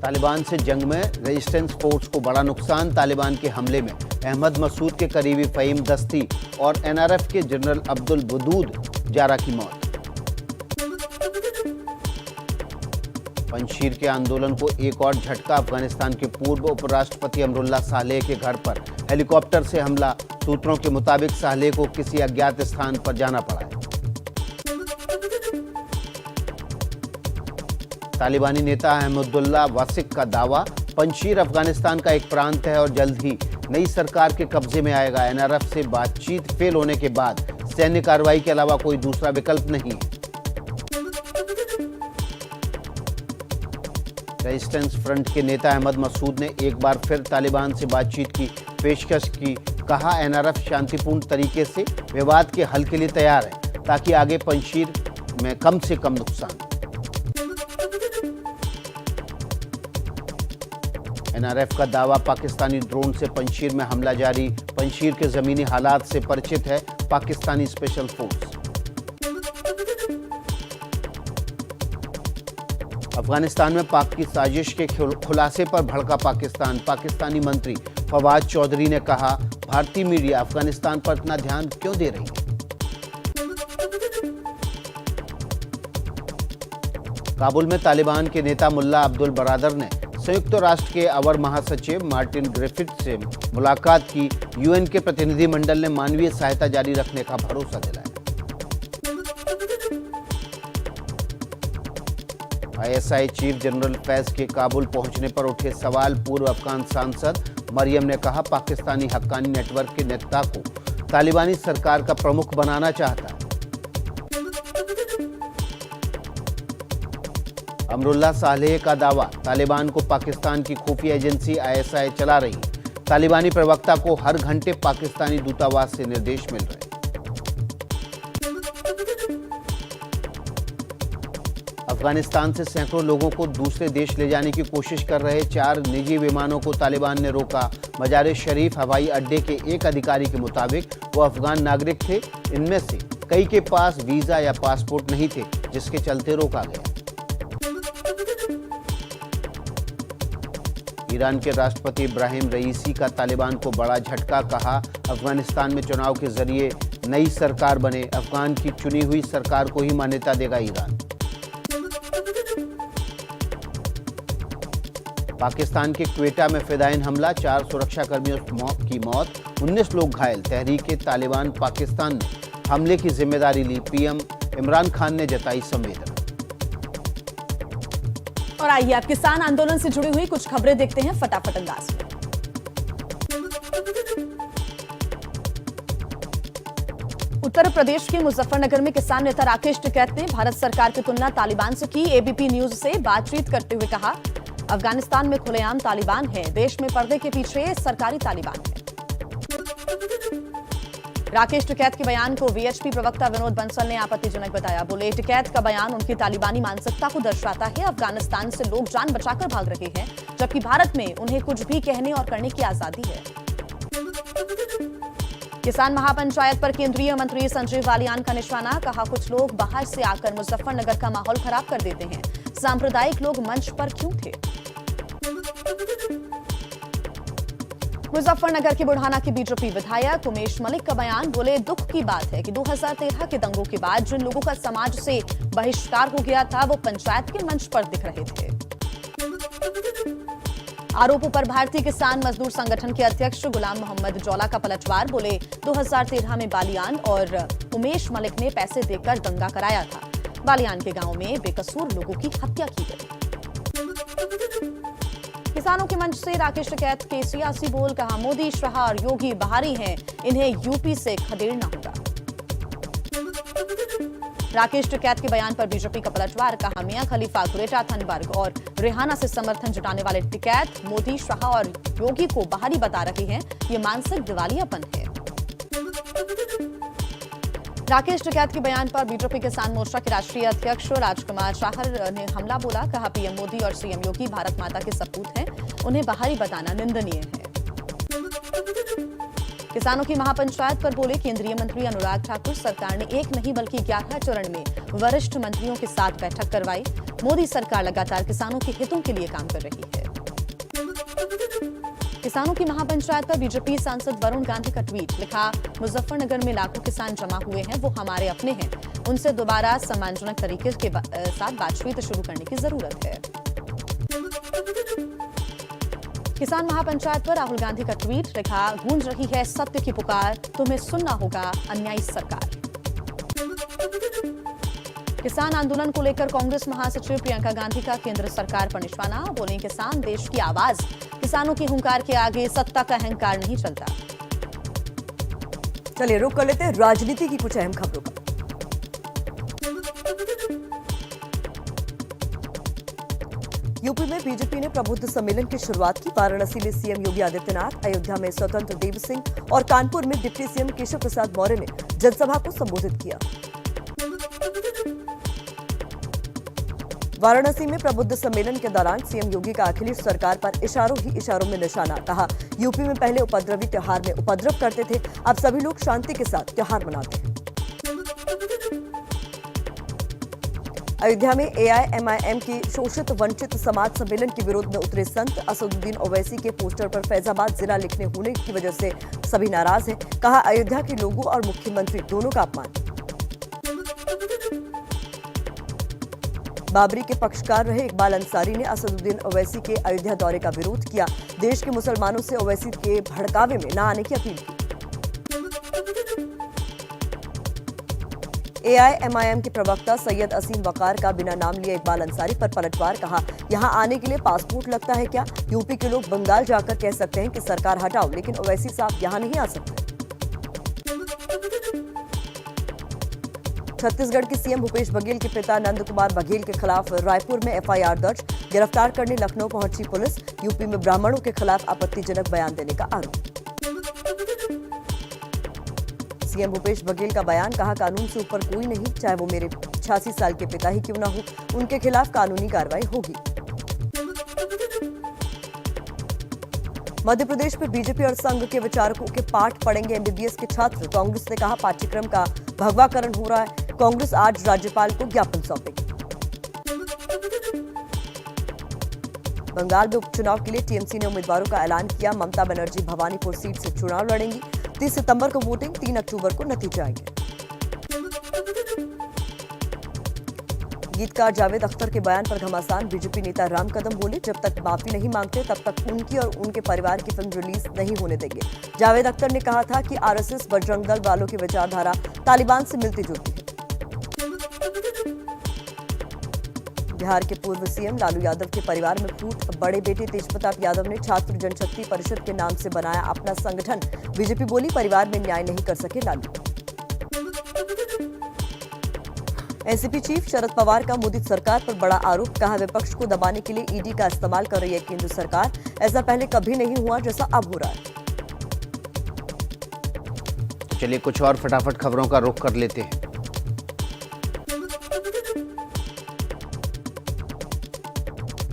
तालिबान से जंग में रेजिस्टेंस फोर्स को बड़ा नुकसान। तालिबान के हमले में अहमद मसूद के करीबी फ़हीम दस्ती और एनआरएफ के जनरल अब्दुल वदूद जारा की मौत। पंजशीर के आंदोलन को एक और झटका। अफगानिस्तान के पूर्व उपराष्ट्रपति अमरुल्लाह सालेह के घर पर हेलीकॉप्टर से हमला। सूत्रों के मुताबिक सालेह को किसी अज्ञात स्थान पर जाना पड़ा है। तालिबानी नेता अहमदुल्लाह वासिक का दावा, पंजशीर अफगानिस्तान का एक प्रांत है और जल्द ही नई सरकार के कब्जे में आएगा। एनआरएफ से बातचीत फेल होने के बाद सैन्य कार्रवाई के अलावा कोई दूसरा विकल्प नहीं है। रेजिस्टेंस फ्रंट के नेता अहमद मसूद ने एक बार फिर तालिबान से बातचीत की पेशकश की। कहा, एनआरएफ शांतिपूर्ण तरीके से विवाद के हल के लिए तैयार है ताकि आगे पंजशीर में कम से कम नुकसान। एनआरएफ का दावा, पाकिस्तानी ड्रोन से पंजशीर में हमला जारी। पंजशीर के जमीनी हालात से परिचित है पाकिस्तानी स्पेशल फोर्स। अफगानिस्तान में पाक की साजिश के खुलासे पर भड़का पाकिस्तान। पाकिस्तानी मंत्री फवाद चौधरी ने कहा, भारतीय मीडिया अफगानिस्तान पर इतना ध्यान क्यों दे रही है। काबुल में तालिबान के नेता मुल्ला अब्दुल बरादर ने संयुक्त राष्ट्र के अवर महासचिव मार्टिन ग्रिफिथ से मुलाकात की। यूएन के प्रतिनिधिमंडल ने मानवीय सहायता जारी रखने का भरोसा दिलाया। आईएसआई चीफ जनरल फैज के काबुल पहुंचने पर उठे सवाल। पूर्व अफगान सांसद मरियम ने कहा, पाकिस्तानी हक्कानी नेटवर्क के नेता को तालिबानी सरकार का प्रमुख बनाना चाहता है। अमरुल्लाह सालेह का दावा, तालिबान को पाकिस्तान की खुफिया एजेंसी आईएसआई चला रही है। तालिबानी प्रवक्ता को हर घंटे पाकिस्तानी दूतावास से निर्देश मिल रहे हैं। अफगानिस्तान से सैकड़ों लोगों को दूसरे देश ले जाने की कोशिश कर रहे 4 निजी विमानों को तालिबान ने रोका। मजार शरीफ हवाई अड्डे के एक अधिकारी के मुताबिक वो अफगान नागरिक थे। इनमें से कई के पास वीजा या पासपोर्ट नहीं थे, जिसके चलते रोका गया। ईरान के राष्ट्रपति इब्राहिम रईसी का तालिबान को बड़ा झटका। कहा, अफगानिस्तान में चुनाव के जरिए नई सरकार बने। अफगान की चुनी हुई सरकार को ही मान्यता देगा ईरान। पाकिस्तान के क्वेटा में फिदायिन हमला, 4 सुरक्षाकर्मियों की मौत, 19 लोग घायल। तहरीके तालिबान पाकिस्तान ने हमले की जिम्मेदारी ली। पीएम इमरान खान ने जताई संवेदना। और आइए आप किसान आंदोलन से जुड़ी हुई कुछ खबरें देखते हैं फटाफट अंदाज में। उत्तर प्रदेश के मुजफ्फरनगर में किसान नेता राकेश टिकैत ने भारत सरकार की तुलना तालिबान से की। एबीपी न्यूज से बातचीत करते हुए कहा, अफगानिस्तान में खुलेआम तालिबान है, देश में पर्दे के पीछे सरकारी तालिबान है। राकेश टिकैत के बयान को वीएचपी प्रवक्ता विनोद बंसल ने आपत्तिजनक बताया। बोले, टिकैत का बयान उनकी तालिबानी मानसिकता को दर्शाता है। अफगानिस्तान से लोग जान बचाकर भाग रहे हैं, जबकि भारत में उन्हें कुछ भी कहने और करने की आजादी है। किसान महापंचायत पर केंद्रीय मंत्री संजीव बालियान का निशाना। कहा, कुछ लोग बाहर से आकर मुजफ्फरनगर का माहौल खराब कर देते हैं। सांप्रदायिक लोग मंच पर क्यों थे। मुजफ्फरनगर के बुढ़ाना के बीजेपी विधायक उमेश मलिक का बयान। बोले, दुख की बात है कि 2013 के दंगों के बाद जिन लोगों का समाज से बहिष्कार हो गया था, वो पंचायत के मंच पर दिख रहे थे। आरोपों पर भारतीय किसान मजदूर संगठन के अध्यक्ष गुलाम मोहम्मद जौला का पलटवार। बोले, 2013 में बालियान और उमेश मलिक ने पैसे देकर दंगा कराया था। बालियान के गांव में बेकसूर लोगों की हत्या की गई। किसानों के मंच से राकेश टिकैत के सियासी बोल। कहा, मोदी, शाह और योगी बाहरी हैं, इन्हें यूपी से खदेड़ना होगा। राकेश टिकैत के बयान पर बीजेपी का पलटवार। कहा, मियां खलीफा, कुरेटा, थनबर्ग और रेहाना से समर्थन जुटाने वाले टिकैत मोदी, शाह और योगी को बाहरी बता रहे हैं। ये मानसिक दिवालियापन है। राकेश टिकैत के बयान पर बीजेपी किसान मोर्चा के राष्ट्रीय अध्यक्ष राजकुमार चाहर ने हमला बोला। कहा, पीएम मोदी और सीएम योगी भारत माता के सपूत हैं, उन्हें बाहरी बताना निंदनीय है। किसानों की महापंचायत पर बोले केंद्रीय मंत्री अनुराग ठाकुर, सरकार ने एक नहीं बल्कि 11 चरण में वरिष्ठ मंत्रियों के साथ बैठक करवाई। मोदी सरकार लगातार किसानों के हितों के लिए काम कर रही है। किसानों की महापंचायत पर बीजेपी सांसद वरुण गांधी का ट्वीट, लिखा, मुजफ्फरनगर में लाखों किसान जमा हुए हैं, वो हमारे अपने हैं, उनसे दोबारा सम्मानजनक तरीके के साथ बातचीत शुरू करने की जरूरत है। किसान महापंचायत पर राहुल गांधी का ट्वीट, लिखा, गूंज रही है सत्य की पुकार, तुम्हें सुनना होगा अन्यायी सरकार। किसान आंदोलन को लेकर कांग्रेस महासचिव प्रियंका गांधी का केंद्र सरकार पर निशाना, बोले किसान देश की आवाज, किसानों की हुंकार के आगे सत्ता का अहंकार नहीं चलता। चलिए रुक कर लेते हैं राजनीति की कुछ अहम खबरों का। यूपी में बीजेपी ने प्रबुद्ध सम्मेलन की शुरुआत की। वाराणसी में सीएम योगी आदित्यनाथ, अयोध्या में स्वतंत्र देव सिंह और कानपुर में डिप्टी सीएम केशव प्रसाद मौर्य ने जनसभा को संबोधित किया। वाराणसी में प्रबुद्ध सम्मेलन के दौरान सीएम योगी का अखिलेश सरकार पर इशारों ही इशारों में निशाना, कहा, यूपी में पहले उपद्रवी त्योहार में उपद्रव करते थे, अब सभी लोग शांति के साथ त्योहार मनाते हैं। अयोध्या में एआईएमआईएम की शोषित वंचित समाज सम्मेलन के विरोध में उतरे संत असदुद्दीन ओवैसी के पोस्टर पर फैजाबाद जिला लिखने होने की वजह से सभी नाराज हैं, कहा, अयोध्या के लोगों और मुख्यमंत्री दोनों का अपमान। बाबरी के पक्षकार रहे इकबाल अंसारी ने असदुद्दीन ओवैसी के अयोध्या दौरे का विरोध किया। देश के मुसलमानों से ओवैसी के भड़कावे में न आने की अपील की। एआईएमआईएम के प्रवक्ता सैयद असीम वकार का बिना नाम लिए इकबाल अंसारी पर पलटवार, कहा, यहां आने के लिए पासपोर्ट लगता है क्या? यूपी के लोग बंगाल जाकर कह सकते हैं कि सरकार हटाओ, लेकिन ओवैसी साहब यहां नहीं आ सकते। छत्तीसगढ़ के सीएम भूपेश बघेल के पिता नंद कुमार बघेल के खिलाफ रायपुर में एफआईआर दर्ज, गिरफ्तार करने लखनऊ पहुंची पुलिस। यूपी में ब्राह्मणों के खिलाफ आपत्तिजनक बयान देने का आरोप। सीएम भूपेश बघेल का बयान, कहा, कानून से ऊपर कोई नहीं, चाहे वो मेरे 86 साल के पिता ही क्यों ना हो, उनके खिलाफ कानूनी कार्रवाई होगी। मध्य प्रदेश में बीजेपी और संघ के विचारकों के पाठ पढ़ेंगे एमबीबीएस के छात्र। कांग्रेस ने कहा, पाठ्यक्रम का भगवाकरण हो रहा है। कांग्रेस आज राज्यपाल को ज्ञापन सौंपेगी। बंगाल में उपचुनाव के लिए टीएमसी ने उम्मीदवारों का ऐलान किया। ममता बनर्जी भवानीपुर सीट से चुनाव लड़ेंगी। 30 सितंबर को वोटिंग, 3 अक्टूबर को नतीजे आएंगे। गीतकार जावेद अख्तर के बयान पर घमासान, बीजेपी नेता राम कदम बोले, जब तक माफी नहीं मांगते तब तक उनकी और उनके परिवार की फिल्म रिलीज नहीं होने देंगे। जावेद अख्तर ने कहा था कि आरएसएस बजरंग दल वालों की विचारधारा तालिबान से मिलती जुलती है। बिहार के पूर्व सीएम लालू यादव के परिवार में फूट, बड़े बेटे तेजप्रताप यादव ने छात्र जनशक्ति परिषद के नाम से बनाया अपना संगठन। बीजेपी बोली, परिवार में न्याय नहीं कर सके लालू। एनसीपी चीफ शरद पवार का मोदी सरकार पर बड़ा आरोप, कहा, विपक्ष को दबाने के लिए ईडी का इस्तेमाल कर रही है केंद्र सरकार। ऐसा पहले कभी नहीं हुआ जैसा अब हो रहा है। चलिए कुछ और फटाफट खबरों का रुख कर लेते हैं।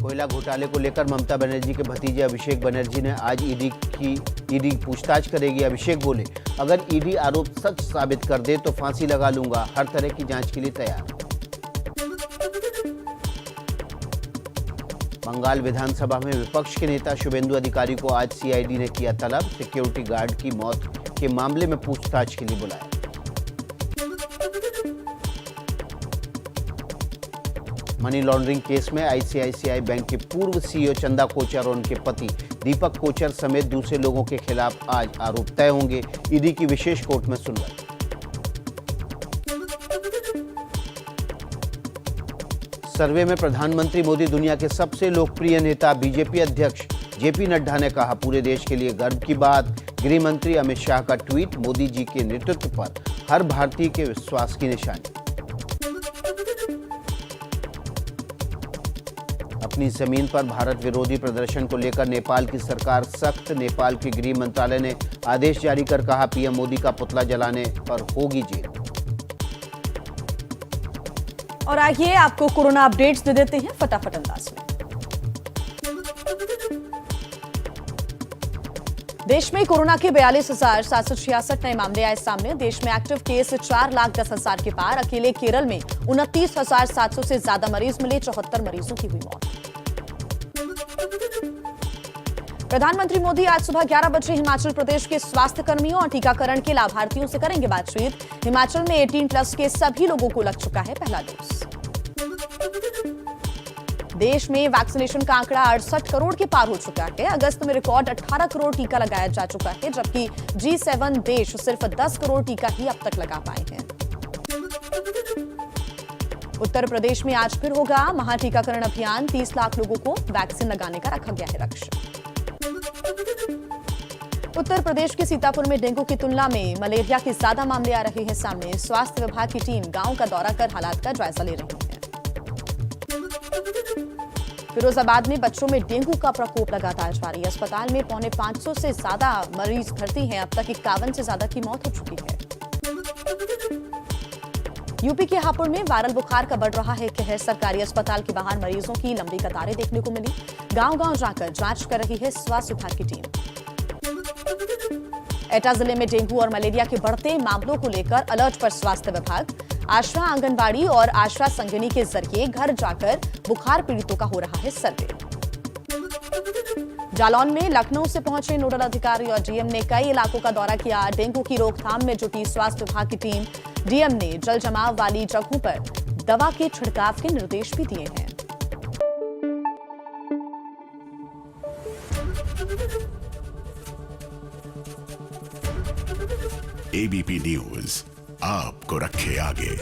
कोयला घोटाले को लेकर ममता बनर्जी के भतीजे अभिषेक बनर्जी ने आज ईडी पूछताछ करेगी। अभिषेक बोले, अगर ईडी आरोप सच साबित कर दे तो फांसी लगा लूंगा, हर तरह की जांच के लिए तैयार। बंगाल विधानसभा में विपक्ष के नेता शुभेंदु अधिकारी को आज सीआईडी ने किया तलब। सिक्योरिटी गार्ड की मौत के मामले में पूछताछ के लिए बुलाया। मनी लॉन्ड्रिंग केस में आईसीआईसीआई बैंक के पूर्व सीईओ चंदा कोचर और उनके पति दीपक कोचर समेत दूसरे लोगों के खिलाफ आज आरोप तय होंगे। ईडी की विशेष कोर्ट में सुनवाई। सर्वे में प्रधानमंत्री मोदी दुनिया के सबसे लोकप्रिय नेता। बीजेपी अध्यक्ष जेपी नड्डा ने कहा, पूरे देश के लिए गर्व की बात। गृह मंत्री अमित शाह का ट्वीट, मोदी जी के नेतृत्व पर हर भारतीय के विश्वास की निशानी। अपनी जमीन पर भारत विरोधी प्रदर्शन को लेकर नेपाल की सरकार सख्त। नेपाल के गृह मंत्रालय ने आदेश जारी कर कहा, पीएम मोदी का पुतला जलाने पर होगी जेल। और आइए आपको कोरोना अपडेट्स दे देते हैं फटाफट अंदाज में। देश में कोरोना के 42,766 नए मामले आए सामने। देश में एक्टिव केस 4,10,000 के पार। अकेले केरल में 29,700 से ज्यादा मरीज मिले। 74 मरीजों की हुई मौत। प्रधानमंत्री मोदी आज सुबह 11 बजे हिमाचल प्रदेश के स्वास्थ्य कर्मियों और टीकाकरण के लाभार्थियों से करेंगे बातचीत। हिमाचल में 18+ के सभी लोगों को लग चुका है पहला डोज। देश में वैक्सीनेशन का आंकड़ा 68 करोड़ के पार हो चुका है। अगस्त में रिकॉर्ड 18 करोड़ टीका लगाया जा चुका है, जबकि G7 देश सिर्फ 10 करोड़ टीका ही अब तक लगा पाए हैं। उत्तर प्रदेश में आज फिर होगा महाटीकाकरण अभियान। 30 लाख लोगों को वैक्सीन लगाने का रखा गया है लक्ष्य। उत्तर प्रदेश के सीतापुर में डेंगू की तुलना में मलेरिया के ज्यादा मामले आ रहे हैं सामने। स्वास्थ्य विभाग की टीम गांव का दौरा कर हालात का जायजा ले रही है। फिरोजाबाद में बच्चों में डेंगू का प्रकोप लगातार जारी। अस्पताल में 450 से ज्यादा मरीज भर्ती हैं। अब तक 51 से ज्यादा की मौत हो चुकी है। यूपी के हापुड़ में वायरल बुखार का बढ़ रहा है कहर। सरकारी अस्पताल के बाहर मरीजों की लंबी कतारें देखने को मिली। गांव-गांव जाकर जांच कर रही है स्वास्थ्य विभाग की टीम। एटा जिले में डेंगू और मलेरिया के बढ़ते मामलों को लेकर अलर्ट पर स्वास्थ्य विभाग। आशा आंगनबाड़ी और आशा संगिनी के जरिए घर जाकर बुखार पीड़ितों का हो रहा है सर्वे। जालौन में लखनऊ से पहुंचे नोडल अधिकारी और डीएम ने कई इलाकों का दौरा किया। डेंगू की रोकथाम में जुटी स्वास्थ्य विभाग की टीम। डीएम ने जल जमाव वाली जगहों पर दवा के छिड़काव के निर्देश भी दिए हैं। एबीपी न्यूज आपको रखे आगे।